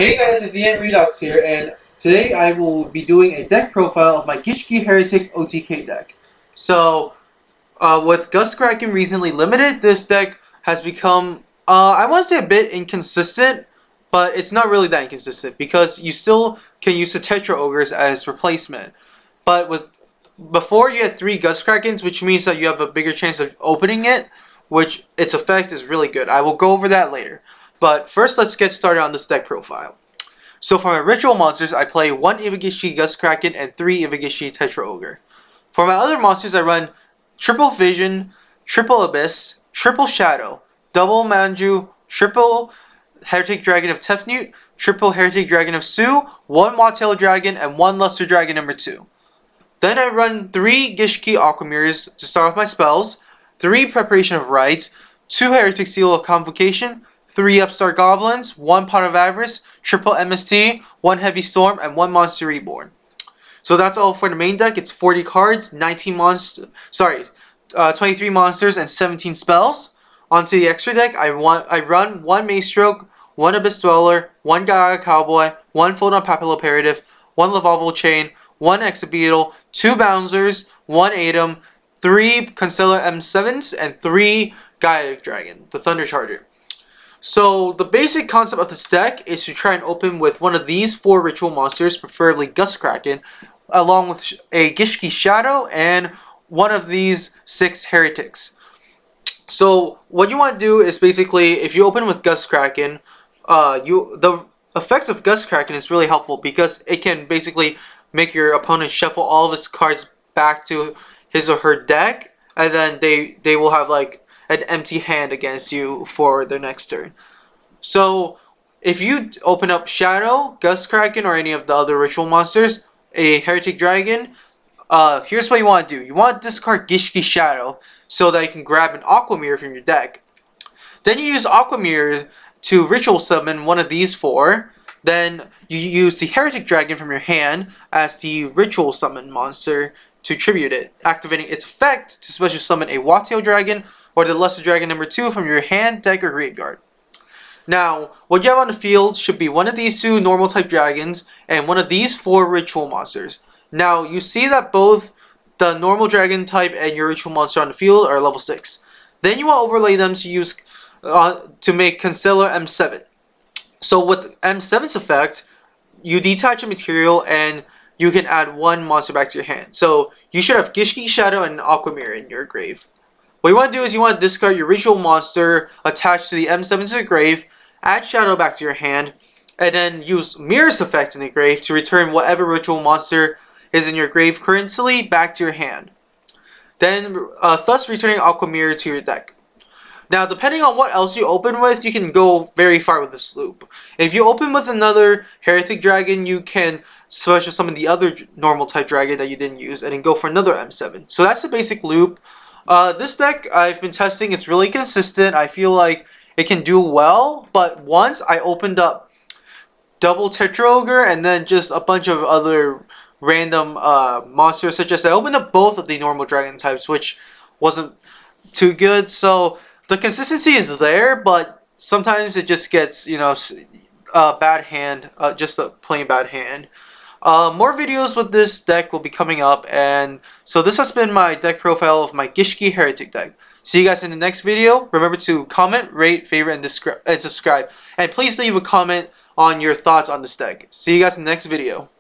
Hey guys, it's the Redux here, and today I will be doing a deck profile of my Gishki Hieratic OTK deck. So, with gustkrakken recently limited, this deck has become, I want to say a bit inconsistent, but it's not really that inconsistent because you still can use the Tetra Ogres as replacement. But before you had 3 gustkrakens, which means that you have a bigger chance of opening it, which its effect is really good. I will go over that later. But first, let's get started on this deck profile. So for my ritual monsters, I play 1 Gishki Gustkrakken and 3 Gishki Tetra Ogre. For my other monsters, I run triple Vision, triple Abyss, triple Shadow, double Manju, triple Heretic Dragon of Tefnut, triple Heretic Dragon of Su, 1 Wattail Dragon, and 1 Luster Dragon number 2. Then I run 3 Gishki Aquamirrors to start off my spells, 3 Preparation of Rites, 2 Heretic Seal of Convocation, 3 Upstart Goblins, 1 Pot of Avarice, triple MST, 1 Heavy Storm, and 1 Monster Reborn. So that's all for the main deck. It's 40 cards, 23 monsters, and 17 spells. Onto the extra deck, I run 1 Maestroke, 1 Abyss Dweller, 1 Gaga Cowboy, 1 Photon Papilloperative, 1 Lavalval Chain, 1 Exabeetle, 2 Bouncers, 1 Atom, 3 Constellar M7s, and 3 Gaia Dragon, the Thunder Charger. So the basic concept of this deck is to try and open with one of these 4 ritual monsters, preferably Gustkrakken, along with a Gishki Shadow and one of these 6 heretics. So what you want to do is basically, if you open with Gustkrakken, the effects of Gustkrakken is really helpful because it can basically make your opponent shuffle all of his cards back to his or her deck, and then they will have like an empty hand against you for their next turn. So if you open up Shadow, Gustkrakken, or any of the other ritual monsters, a Heretic Dragon, here's what you want to do. You want to discard Gishki Shadow so that you can grab an aquamirror from your deck. Then you use aquamirror to ritual summon one of these 4. Then you use the Heretic Dragon from your hand as the ritual summon monster to tribute it, activating its effect to special summon a Wattail Dragon or the Luster Dragon number 2 from your hand, deck, or graveyard. Now, what you have on the field should be one of these 2 normal type dragons and one of these 4 ritual monsters. Now, you see that both the normal dragon type and your ritual monster on the field are level 6. Then you want to overlay them to use to make Constellar M7. So with M7's effect, you detach a material and you can add 1 monster back to your hand. So you should have Gishki Shadow and Aquamirror in your grave. What you want to do is you want to discard your ritual monster attached to the M7 to the grave, add Shadow back to your hand, and then use Mirror's effect in the grave to return whatever ritual monster is in your grave currently back to your hand. Then, thus returning Aquamirror to your deck. Now, depending on what else you open with, you can go very far with this loop. If you open with another Heretic Dragon, you can special summon the other normal type dragon that you didn't use, and then go for another M7. So that's the basic loop. This deck I've been testing, it's really consistent. I feel like it can do well, but once I opened up double Tetra Ogre and then just a bunch of other random monsters, such as I opened up both of the normal dragon types, which wasn't too good. So the consistency is there, but sometimes it just gets, you know, a bad hand, just a plain bad hand. More videos with this deck will be coming up, and so this has been my deck profile of my Gishki Hieratic deck. See you guys in the next video. Remember to comment, rate, favorite, and subscribe. And please leave a comment on your thoughts on this deck. See you guys in the next video.